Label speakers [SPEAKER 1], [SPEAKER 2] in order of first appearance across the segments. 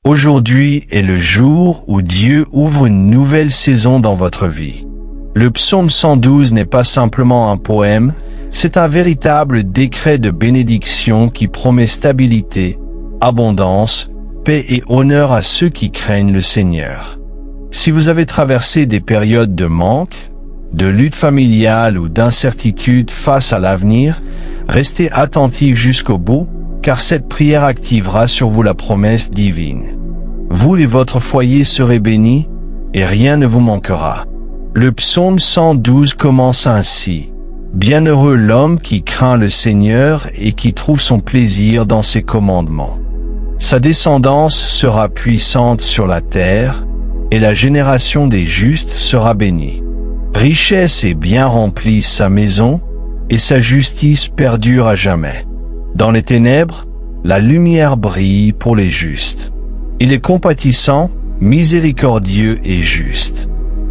[SPEAKER 1] Aujourd'hui est le jour où Dieu ouvre une nouvelle saison dans votre vie. Le psaume 112 n'est pas simplement un poème, c'est un véritable décret de bénédiction qui promet stabilité, abondance, paix et honneur à ceux qui craignent le Seigneur. Si vous avez traversé des périodes de manque, de lutte familiale ou d'incertitude face à l'avenir, restez attentifs jusqu'au bout, car cette prière activera sur vous la promesse divine. Vous et votre foyer serez bénis, et rien ne vous manquera. Le psaume 112 commence ainsi. Bienheureux l'homme qui craint le Seigneur et qui trouve son plaisir dans ses commandements. Sa descendance sera puissante sur la terre, et la génération des justes sera bénie. Richesse et bien remplissent sa maison, et sa justice perdure à jamais. Dans les ténèbres, la lumière brille pour les justes. Il est compatissant, miséricordieux et juste.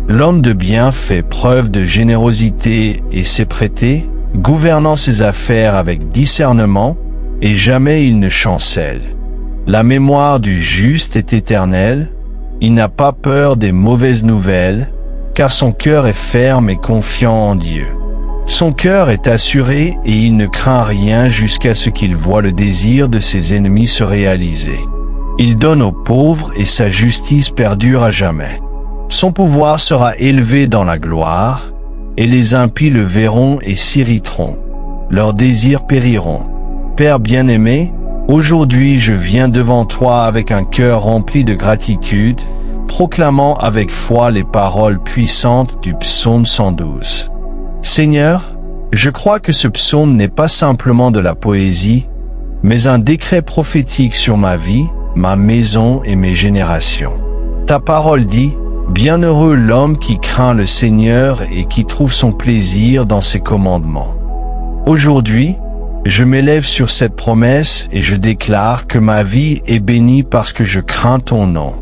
[SPEAKER 1] L'homme de bien fait preuve de générosité et sait prêter, gouvernant ses affaires avec discernement, et jamais il ne chancelle. La mémoire du juste est éternelle, il n'a pas peur des mauvaises nouvelles, car son cœur est ferme et confiant en Dieu. Son cœur est assuré et il ne craint rien jusqu'à ce qu'il voie le désir de ses ennemis se réaliser. Il donne aux pauvres et sa justice perdure à jamais. Son pouvoir sera élevé dans la gloire, et les impies le verront et s'irriteront. Leurs désirs périront. Père bien-aimé, aujourd'hui je viens devant toi avec un cœur rempli de gratitude, proclamant avec foi les paroles puissantes du psaume 112. Seigneur, je crois que ce psaume n'est pas simplement de la poésie, mais un décret prophétique sur ma vie, ma maison et mes générations. Ta parole dit, bienheureux l'homme qui craint le Seigneur et qui trouve son plaisir dans ses commandements. Aujourd'hui, je m'élève sur cette promesse et je déclare que ma vie est bénie parce que je crains ton nom.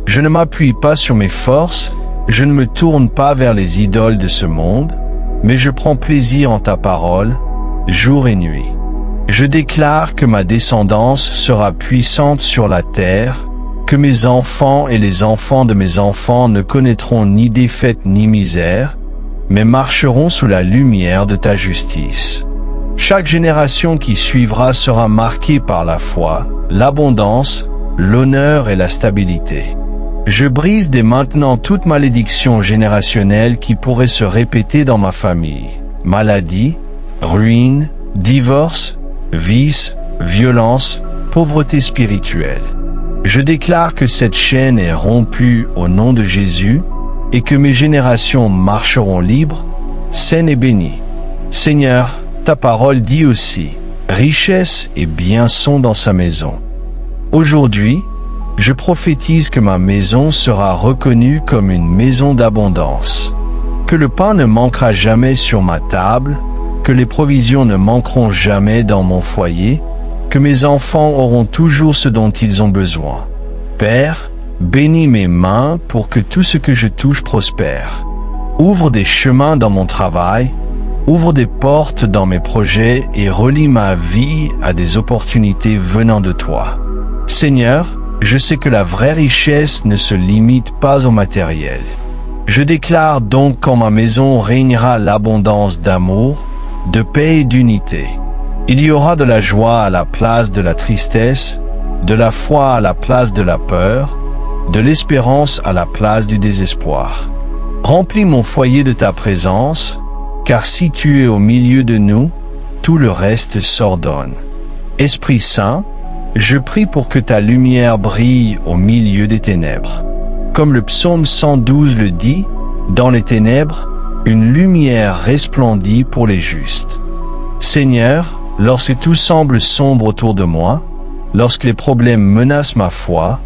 [SPEAKER 1] Je ne m'appuie pas sur mes forces, je ne me tourne pas vers les idoles de ce monde, mais je prends plaisir en ta parole, jour et nuit. Je déclare que ma descendance sera puissante sur la terre, que mes enfants et les enfants de mes enfants ne connaîtront ni défaite ni misère, mais marcheront sous la lumière de ta justice. Chaque génération qui suivra sera marquée par la foi, l'abondance, l'honneur et la stabilité. Je brise dès maintenant toute malédiction générationnelle qui pourrait se répéter dans ma famille. Maladie, ruine, divorce, vice, violence, pauvreté spirituelle. Je déclare que cette chaîne est rompue au nom de Jésus et que mes générations marcheront libres, saines et bénies. Seigneur, ta parole dit aussi, richesse et bien sont dans sa maison. Aujourd'hui, je prophétise que ma maison sera reconnue comme une maison d'abondance, que le pain ne manquera jamais sur ma table, que les provisions ne manqueront jamais dans mon foyer, que mes enfants auront toujours ce dont ils ont besoin. Père, bénis mes mains pour que tout ce que je touche prospère. Ouvre des chemins dans mon travail, ouvre des portes dans mes projets et relie ma vie à des opportunités venant de toi. Seigneur, je sais que la vraie richesse ne se limite pas au matériel. Je déclare donc qu'en ma maison régnera l'abondance d'amour, de paix et d'unité. Il y aura de la joie à la place de la tristesse, de la foi à la place de la peur, de l'espérance à la place du désespoir. Remplis mon foyer de ta présence, car si tu es au milieu de nous, tout le reste s'ordonne. Esprit Saint, je prie pour que ta lumière brille au milieu des ténèbres. Comme le psaume 112 le dit, dans les ténèbres, une lumière resplendit pour les justes. Seigneur, lorsque tout semble sombre autour de moi, lorsque les problèmes menacent ma foi,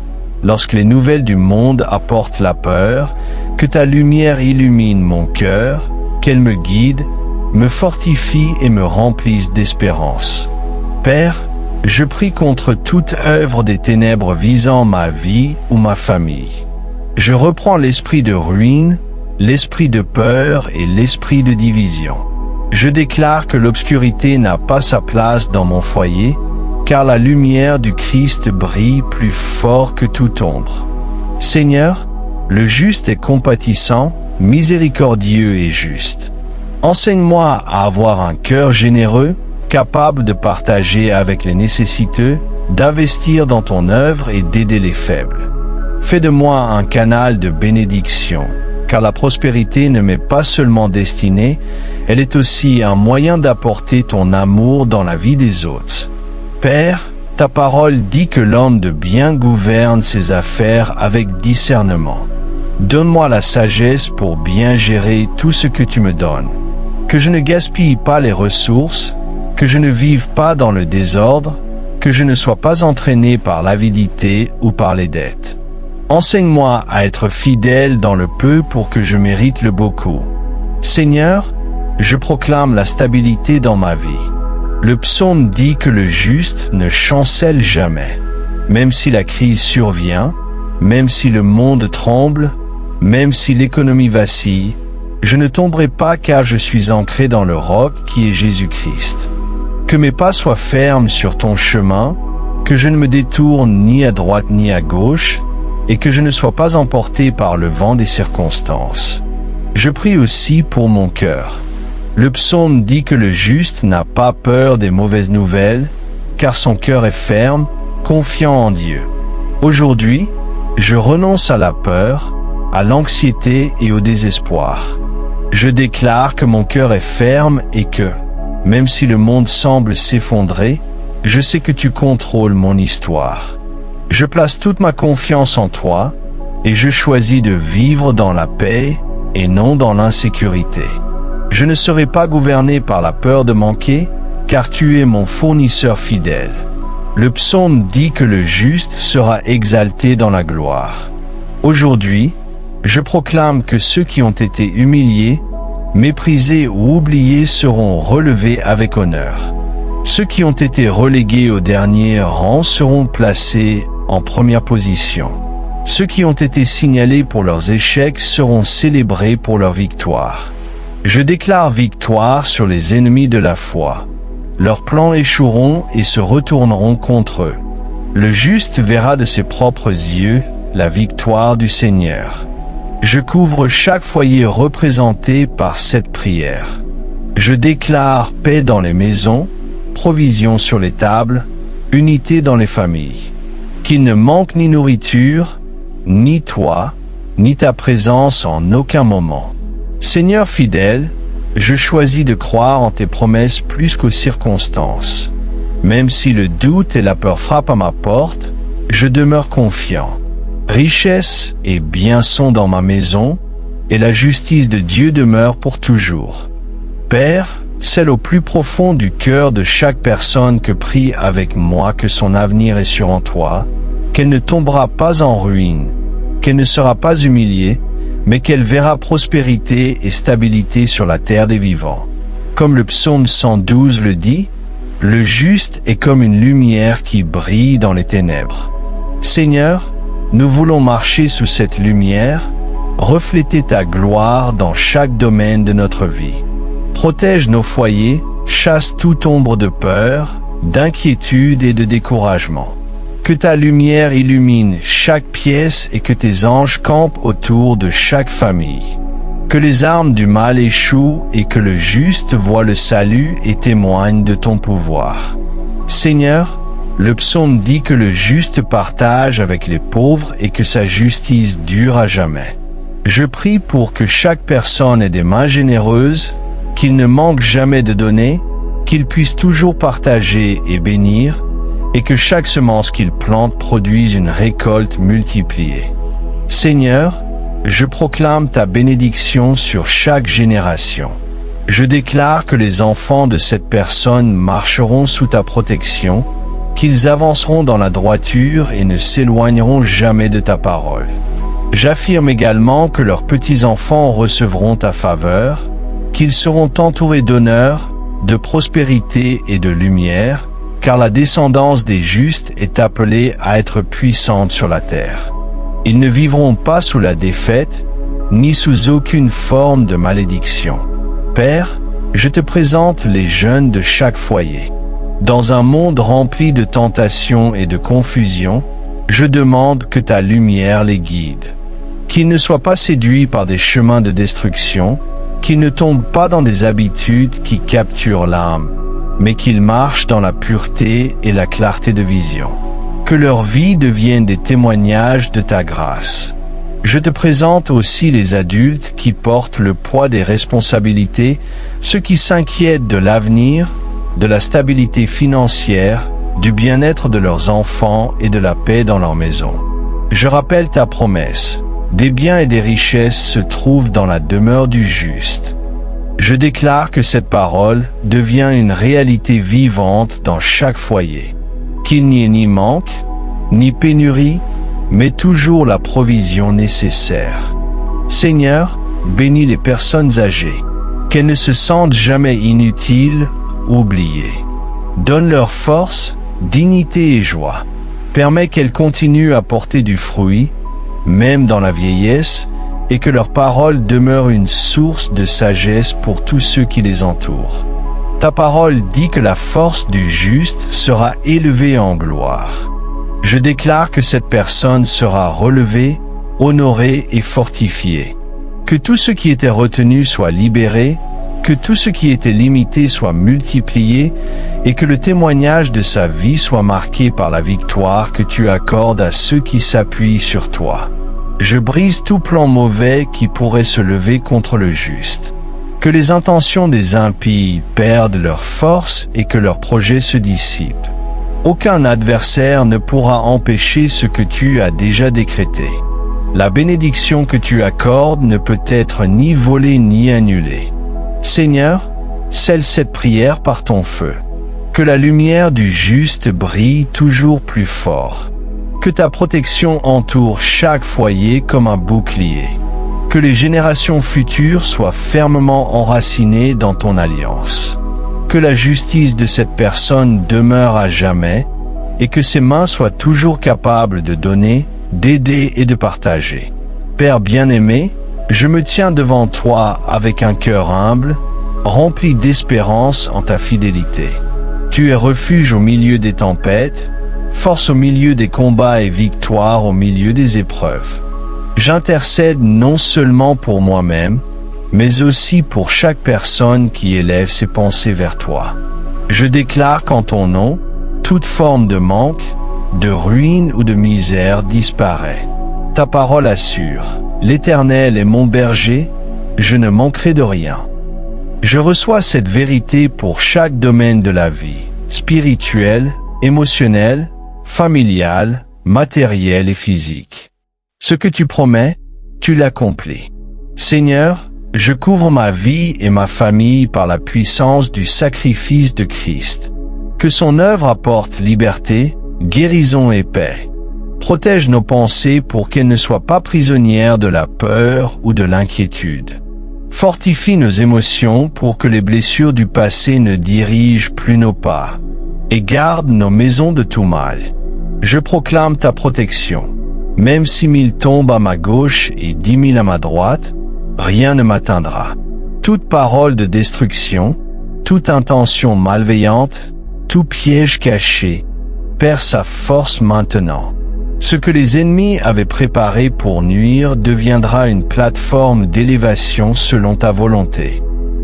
[SPEAKER 1] lorsque les nouvelles du monde apportent la peur, que ta lumière illumine mon cœur, qu'elle me guide, me fortifie et me remplisse d'espérance. Père, je prie contre toute œuvre des ténèbres visant ma vie ou ma famille. Je reprends l'esprit de ruine, l'esprit de peur et l'esprit de division. Je déclare que l'obscurité n'a pas sa place dans mon foyer, car la lumière du Christ brille plus fort que toute ombre. Seigneur, le juste est compatissant, miséricordieux et juste. Enseigne-moi à avoir un cœur généreux, capable de partager avec les nécessiteux, d'investir dans ton œuvre et d'aider les faibles. Fais de moi un canal de bénédiction, car la prospérité ne m'est pas seulement destinée, elle est aussi un moyen d'apporter ton amour dans la vie des autres. Père, ta parole dit que l'homme de bien gouverne ses affaires avec discernement. Donne-moi la sagesse pour bien gérer tout ce que tu me donnes. Que je ne gaspille pas les ressources, que je ne vive pas dans le désordre, que je ne sois pas entraîné par l'avidité ou par les dettes. Enseigne-moi à être fidèle dans le peu pour que je mérite le beaucoup. Seigneur, je proclame la stabilité dans ma vie. Le psaume dit que le juste ne chancelle jamais. Même si la crise survient, même si le monde tremble, même si l'économie vacille, je ne tomberai pas car je suis ancré dans le roc qui est Jésus-Christ. Que mes pas soient fermes sur ton chemin, que je ne me détourne ni à droite ni à gauche, et que je ne sois pas emporté par le vent des circonstances. Je prie aussi pour mon cœur. Le psaume dit que le juste n'a pas peur des mauvaises nouvelles, car son cœur est ferme, confiant en Dieu. Aujourd'hui, je renonce à la peur, à l'anxiété et au désespoir. Je déclare que mon cœur est ferme et que, même si le monde semble s'effondrer, je sais que tu contrôles mon histoire. Je place toute ma confiance en toi et je choisis de vivre dans la paix et non dans l'insécurité. Je ne serai pas gouverné par la peur de manquer, car tu es mon fournisseur fidèle. Le psaume dit que le juste sera exalté dans la gloire. Aujourd'hui, je proclame que ceux qui ont été humiliés, méprisés ou oubliés seront relevés avec honneur. Ceux qui ont été relégués au dernier rang seront placés en première position. Ceux qui ont été signalés pour leurs échecs seront célébrés pour leur victoire. Je déclare victoire sur les ennemis de la foi. Leurs plans échoueront et se retourneront contre eux. Le juste verra de ses propres yeux la victoire du Seigneur. Je couvre chaque foyer représenté par cette prière. Je déclare paix dans les maisons, provision sur les tables, unité dans les familles. Qu'il ne manque ni nourriture, ni toi, ni ta présence en aucun moment. Seigneur fidèle, je choisis de croire en tes promesses plus qu'aux circonstances. Même si le doute et la peur frappent à ma porte, je demeure confiant. Richesse et bien sont dans ma maison, et la justice de Dieu demeure pour toujours. Père, celle au plus profond du cœur de chaque personne que prie avec moi que son avenir est sûr en toi, qu'elle ne tombera pas en ruine, qu'elle ne sera pas humiliée, mais qu'elle verra prospérité et stabilité sur la terre des vivants. Comme le psaume 112 le dit, le juste est comme une lumière qui brille dans les ténèbres. Seigneur, nous voulons marcher sous cette lumière, refléter ta gloire dans chaque domaine de notre vie. Protège nos foyers, chasse toute ombre de peur, d'inquiétude et de découragement. Que ta lumière illumine chaque pièce et que tes anges campent autour de chaque famille. Que les armes du mal échouent et que le juste voie le salut et témoigne de ton pouvoir. Seigneur, le psaume dit que le juste partage avec les pauvres et que sa justice dure à jamais. Je prie pour que chaque personne ait des mains généreuses, qu'il ne manque jamais de donner, qu'il puisse toujours partager et bénir, et que chaque semence qu'il plante produise une récolte multipliée. Seigneur, je proclame ta bénédiction sur chaque génération. Je déclare que les enfants de cette personne marcheront sous ta protection, qu'ils avanceront dans la droiture et ne s'éloigneront jamais de ta parole. J'affirme également que leurs petits-enfants recevront ta faveur, qu'ils seront entourés d'honneur, de prospérité et de lumière, car la descendance des justes est appelée à être puissante sur la terre. Ils ne vivront pas sous la défaite, ni sous aucune forme de malédiction. Père, je te présente les jeunes de chaque foyer. Dans un monde rempli de tentations et de confusion, je demande que ta lumière les guide. Qu'ils ne soient pas séduits par des chemins de destruction, qu'ils ne tombent pas dans des habitudes qui capturent l'âme, mais qu'ils marchent dans la pureté et la clarté de vision. Que leur vie devienne des témoignages de ta grâce. Je te présente aussi les adultes qui portent le poids des responsabilités, ceux qui s'inquiètent de l'avenir, de la stabilité financière, du bien-être de leurs enfants et de la paix dans leur maison. Je rappelle ta promesse. Des biens et des richesses se trouvent dans la demeure du juste. Je déclare que cette parole devient une réalité vivante dans chaque foyer. Qu'il n'y ait ni manque, ni pénurie, mais toujours la provision nécessaire. Seigneur, bénis les personnes âgées, qu'elles ne se sentent jamais inutiles, oubliées. Donne leur force, dignité et joie. Permets qu'elles continuent à porter du fruit, même dans la vieillesse, et que leur parole demeure une source de sagesse pour tous ceux qui les entourent. Ta parole dit que la force du juste sera élevée en gloire. Je déclare que cette personne sera relevée, honorée et fortifiée. Que tout ce qui était retenu soit libéré, que tout ce qui était limité soit multiplié, et que le témoignage de sa vie soit marqué par la victoire que tu accordes à ceux qui s'appuient sur toi. Je brise tout plan mauvais qui pourrait se lever contre le juste. Que les intentions des impies perdent leur force et que leurs projets se dissipent. Aucun adversaire ne pourra empêcher ce que tu as déjà décrété. La bénédiction que tu accordes ne peut être ni volée ni annulée. Seigneur, scelle cette prière par ton feu. Que la lumière du juste brille toujours plus fort. Que ta protection entoure chaque foyer comme un bouclier. Que les générations futures soient fermement enracinées dans ton alliance. Que la justice de cette personne demeure à jamais et que ses mains soient toujours capables de donner, d'aider et de partager. Père bien-aimé, je me tiens devant toi avec un cœur humble, rempli d'espérance en ta fidélité. Tu es refuge au milieu des tempêtes, force au milieu des combats et victoire au milieu des épreuves. J'intercède non seulement pour moi-même, mais aussi pour chaque personne qui élève ses pensées vers toi. Je déclare qu'en ton nom, toute forme de manque, de ruine ou de misère disparaît. Ta parole assure, l'Éternel est mon berger, je ne manquerai de rien. Je reçois cette vérité pour chaque domaine de la vie, spirituel, émotionnel, familial, matériel et physique. Ce que tu promets, tu l'accomplis. Seigneur, je couvre ma vie et ma famille par la puissance du sacrifice de Christ. Que son œuvre apporte liberté, guérison et paix. Protège nos pensées pour qu'elles ne soient pas prisonnières de la peur ou de l'inquiétude. Fortifie nos émotions pour que les blessures du passé ne dirigent plus nos pas. Et garde nos maisons de tout mal. Je proclame ta protection. Même si 1000 tombent à ma gauche et 10 000 à ma droite, rien ne m'atteindra. Toute parole de destruction, toute intention malveillante, tout piège caché, perd sa force maintenant. Ce que les ennemis avaient préparé pour nuire deviendra une plateforme d'élévation selon ta volonté.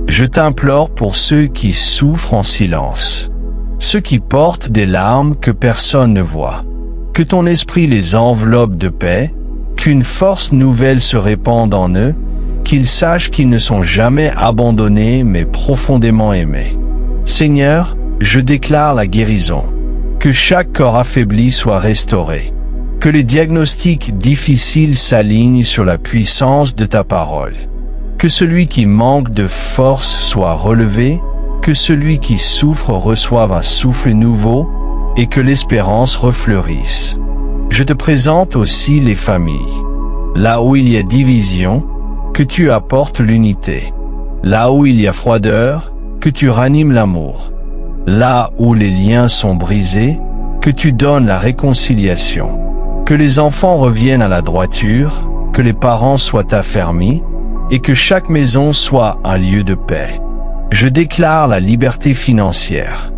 [SPEAKER 1] Je t'implore pour ceux qui souffrent en silence, ceux qui portent des larmes que personne ne voit. Que ton esprit les enveloppe de paix, qu'une force nouvelle se répande en eux, qu'ils sachent qu'ils ne sont jamais abandonnés mais profondément aimés. Seigneur, je déclare la guérison. Que chaque corps affaibli soit restauré. Que les diagnostics difficiles s'alignent sur la puissance de ta parole. Que celui qui manque de force soit relevé, que celui qui souffre reçoive un souffle nouveau, et que l'espérance refleurisse. Je te présente aussi les familles. Là où il y a division, que tu apportes l'unité. Là où il y a froideur, que tu ranimes l'amour. Là où les liens sont brisés, que tu donnes la réconciliation. Que les enfants reviennent à la droiture, que les parents soient affermis, et que chaque maison soit un lieu de paix. Je déclare la liberté financière.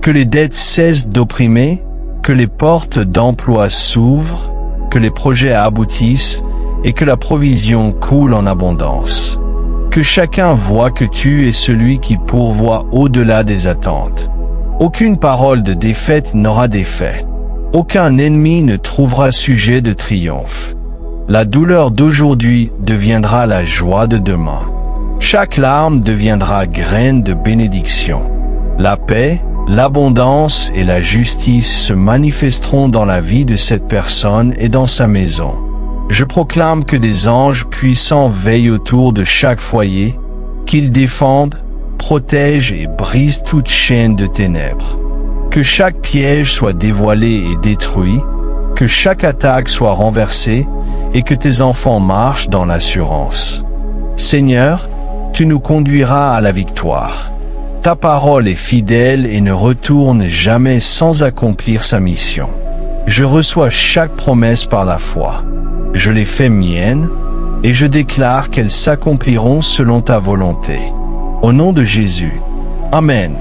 [SPEAKER 1] Que les dettes cessent d'opprimer, que les portes d'emploi s'ouvrent, que les projets aboutissent et que la provision coule en abondance. Que chacun voit que tu es celui qui pourvoit au-delà des attentes. Aucune parole de défaite n'aura d'effet. Aucun ennemi ne trouvera sujet de triomphe. La douleur d'aujourd'hui deviendra la joie de demain. Chaque larme deviendra graine de bénédiction. La paix, l'abondance et la justice se manifesteront dans la vie de cette personne et dans sa maison. Je proclame que des anges puissants veillent autour de chaque foyer, qu'ils défendent, protègent et brisent toute chaîne de ténèbres. Que chaque piège soit dévoilé et détruit, que chaque attaque soit renversée et que tes enfants marchent dans l'assurance. Seigneur, tu nous conduiras à la victoire. Ta parole est fidèle et ne retourne jamais sans accomplir sa mission. Je reçois chaque promesse par la foi. Je les fais miennes et je déclare qu'elles s'accompliront selon ta volonté. Au nom de Jésus. Amen.